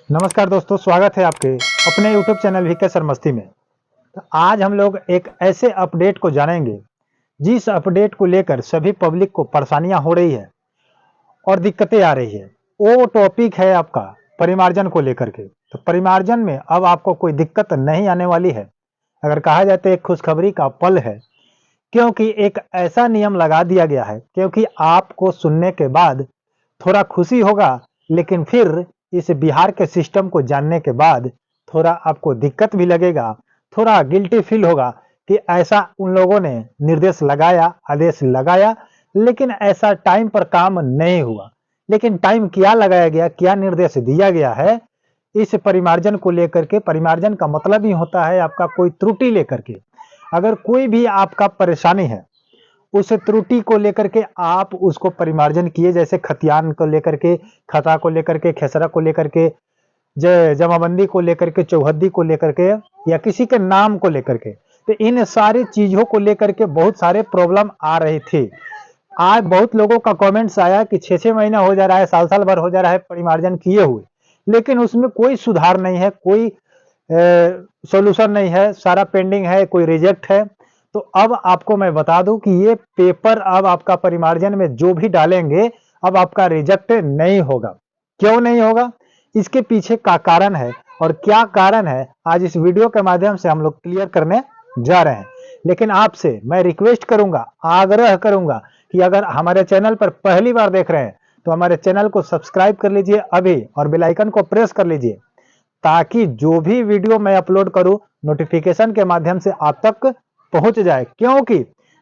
नमस्कार दोस्तों, स्वागत है आपके अपने YouTube चैनल वीके सर मस्ती में। तो आज हम लोग एक ऐसे अपडेट को जानेंगे जिस अपडेट को लेकर सभी पब्लिक को परेशानियां हो रही है और दिक्कतें आ रही है। वो टॉपिक है आपका परिमार्जन को लेकर के। तो परिमार्जन में अब आपको कोई दिक्कत नहीं आने वाली है। अगर कहा जाए तो एक खुशखबरी का पल है, क्योंकि एक ऐसा नियम लगा दिया गया है। क्योंकि आपको सुनने के बाद थोड़ा खुशी होगा, लेकिन फिर इस बिहार के सिस्टम को जानने के बाद थोड़ा आपको दिक्कत भी लगेगा, थोड़ा गिल्टी फील होगा कि ऐसा उन लोगों ने निर्देश लगाया, आदेश लगाया, लेकिन ऐसा टाइम पर काम नहीं हुआ। लेकिन टाइम क्या लगाया गया, क्या निर्देश दिया गया है इस परिमार्जन को लेकर के। परिमार्जन का मतलब ही होता है आपका कोई त्रुटि लेकर के। अगर कोई भी आपका परेशानी है, उस त्रुटि को लेकर के आप उसको परिमार्जन किए, जैसे खतियान को लेकर के, खता को लेकर के, खेसरा को लेकर के, जमाबंदी को लेकर के, चौहद्दी को लेकर के, या किसी के नाम को लेकर के। तो इन सारी चीजों को लेकर के बहुत सारे प्रॉब्लम आ रही थी। आज बहुत लोगों का कमेंट्स आया कि 6-6 महीना हो जा रहा है, साल भर हो जा रहा है परिमार्जन किए हुए, लेकिन उसमें कोई सुधार नहीं है, कोई सॉल्यूशन नहीं है, सारा पेंडिंग है, कोई रिजेक्ट है। तो अब आपको मैं बता दूं कि ये पेपर अब आपका परिमार्जन में जो भी डालेंगे अब आपका रिजेक्ट नहीं होगा। क्यों नहीं होगा, इसके पीछे का कारण है और क्या कारण है आज इस वीडियो के माध्यम से हम लोग क्लियर करने जा रहे हैं। लेकिन आपसे मैं रिक्वेस्ट करूंगा, आग्रह करूंगा कि अगर हमारे चैनल पर पहली बार देख रहे हैं तो हमारे चैनल को सब्सक्राइब कर लीजिए अभी और बेल आइकन को प्रेस कर लीजिए, ताकि जो भी वीडियो मैं अपलोड करूं नोटिफिकेशन के माध्यम से आप तक पहुंच जाए। क्योंकि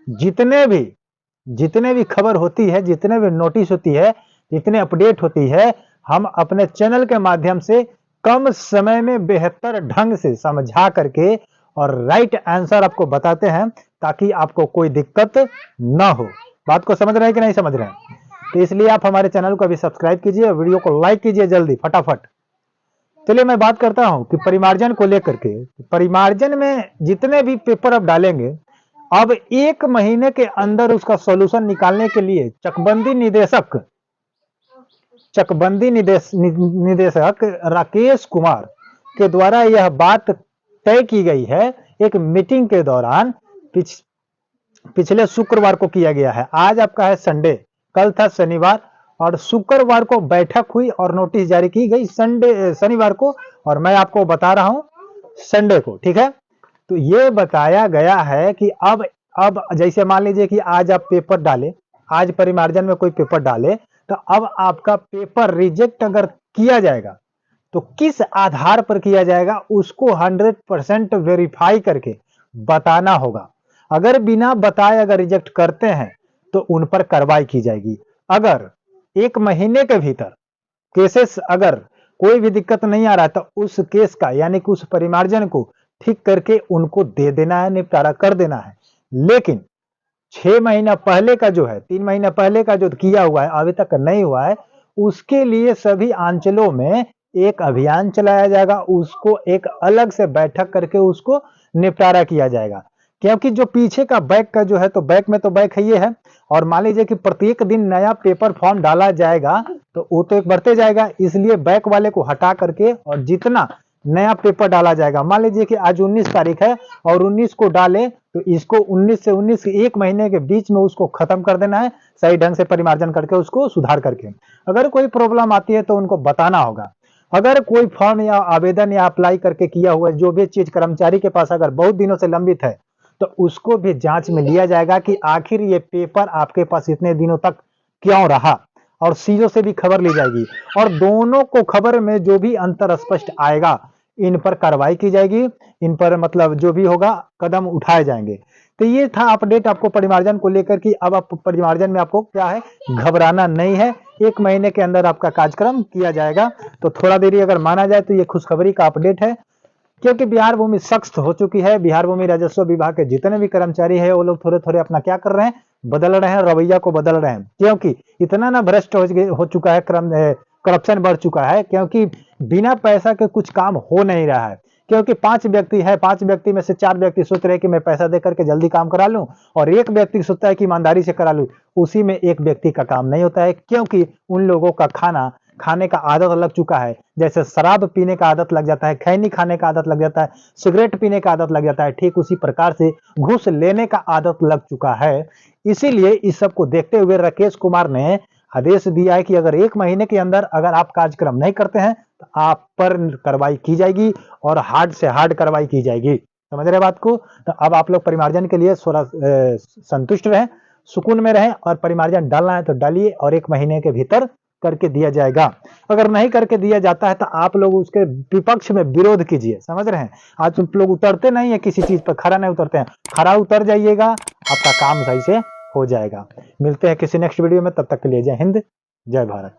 जितने भी खबर होती है, जितने भी नोटिस होती है, जितने अपडेट होती है, हम अपने चैनल के माध्यम से कम समय में बेहतर ढंग से समझा करके और राइट आंसर आपको बताते हैं, ताकि आपको कोई दिक्कत ना हो। बात को समझ रहे हैं कि नहीं समझ रहे हैं? तो इसलिए आप हमारे चैनल को अभी सब्सक्राइब कीजिए, वीडियो को लाइक कीजिए जल्दी फटाफट। चलिए मैं बात करता हूं कि परिमार्जन को लेकर के। परिमार्जन में जितने भी पेपर अब डालेंगे, अब 1 महीने के अंदर उसका सॉल्यूशन निकालने के लिए चकबंदी निदेशक राकेश कुमार के द्वारा यह बात तय की गई है। एक मीटिंग के दौरान पिछले शुक्रवार को किया गया है। आज आपका है संडे, कल था शनिवार, और शुक्रवार को बैठक हुई और नोटिस जारी की गई शनिवार को, और मैं आपको बता रहा हूं संडे को। ठीक है, तो ये बताया गया है कि अब जैसे मान लीजिए कि आज आप पेपर डाले, आज परिमार्जन में कोई पेपर डाले, तो अब आपका पेपर रिजेक्ट अगर किया जाएगा तो किस आधार पर किया जाएगा उसको 100% वेरीफाई करके बताना होगा। अगर बिना बताए अगर रिजेक्ट करते हैं तो उन पर कार्रवाई की जाएगी। अगर 1 महीने के भीतर केसेस अगर कोई भी दिक्कत नहीं आ रहा तो उस केस का यानी कि उस परिमार्जन को ठीक करके उनको दे देना है, निपटारा कर देना है। लेकिन 6 महीना पहले का जो है, 3 महीना पहले का जो किया हुआ है अभी तक नहीं हुआ है, उसके लिए सभी अंचलों में एक अभियान चलाया जाएगा, उसको एक अलग से बैठक करके उसको निपटारा किया जाएगा। क्योंकि जो पीछे का बैक का जो है, तो बैक में तो बैक है ये है, और मान लीजिए कि प्रत्येक दिन नया पेपर फॉर्म डाला जाएगा तो वो तो एक बढ़ते जाएगा, इसलिए बैक वाले को हटा करके और जितना नया पेपर डाला जाएगा, मान लीजिए कि आज 19 तारीख है और 19 को डाले तो इसको 19 से 19 1 महीने के बीच में उसको खत्म कर देना है, सही ढंग से परिमार्जन करके उसको सुधार करके। अगर कोई प्रॉब्लम आती है तो उनको बताना होगा। अगर कोई फॉर्म या आवेदन या अप्लाई करके किया हुआ जो भी चीज कर्मचारी के पास अगर बहुत दिनों से लंबित है तो उसको भी जांच में लिया जाएगा कि आखिर ये पेपर आपके पास इतने दिनों तक क्यों रहा, और सीओ से भी खबर ली जाएगी, और दोनों को खबर में जो भी अंतर स्पष्ट आएगा इन पर कार्रवाई की जाएगी, इन पर मतलब जो भी होगा कदम उठाए जाएंगे। तो ये था अपडेट आपको परिमार्जन को लेकर कि अब आप परिमार्जन में आपको क्या है, घबराना नहीं है, 1 महीने के अंदर आपका कार्यक्रम किया जाएगा। तो थोड़ा देरी अगर माना जाए तो ये खुशखबरी का अपडेट है, क्योंकि बिहार भूमि सख्त हो चुकी है। बिहार भूमि राजस्व विभाग के जितने भी कर्मचारी है वो लोग थोड़े थोड़े अपना क्या कर रहे हैं, बदल रहे हैं, रवैया को बदल रहे हैं। क्योंकि इतना ना भ्रष्ट हो चुका है, करप्शन बढ़ चुका है, क्योंकि बिना पैसा के कुछ काम हो नहीं रहा है। क्योंकि 5 व्यक्ति है, 5 व्यक्ति में से 4 व्यक्ति सोच रहे हैं कि मैं पैसा दे करके जल्दी काम करा लूं, और एक व्यक्ति सोचता है कि ईमानदारी से करा लूं। उसी में एक व्यक्ति का काम नहीं होता है, क्योंकि उन लोगों का खाना खाने का आदत लग चुका है, जैसे शराब पीने का आदत लग जाता है, खैनी खाने का आदत लग जाता है, सिगरेट पीने का आदत लग जाता है, ठीक उसी प्रकार से घूस लेने का आदत लग चुका है। इसीलिए इस सब को देखते हुए राकेश कुमार ने आदेश दिया है कि अगर 1 महीने के अंदर अगर आप कार्यक्रम नहीं करते हैं तो आप पर कार्रवाई की जाएगी और हार्ड से हार्ड कार्रवाई की जाएगी। समझ रहे बात को? तो अब आप लोग परिमार्जन के लिए थोड़ा संतुष्ट रहें, सुकून में रहें, और परिमार्जन डालना है तो डालिए और 1 महीने के भीतर करके दिया जाएगा। अगर नहीं करके दिया जाता है तो आप लोग उसके विपक्ष में विरोध कीजिए। समझ रहे हैं? आज तुम लोग उतरते नहीं है किसी चीज पर, खरा नहीं उतरते हैं, खरा उतर जाइएगा, आपका काम सही से हो जाएगा। मिलते हैं किसी नेक्स्ट वीडियो में, तब तक के लिए जय हिंद, जय भारत।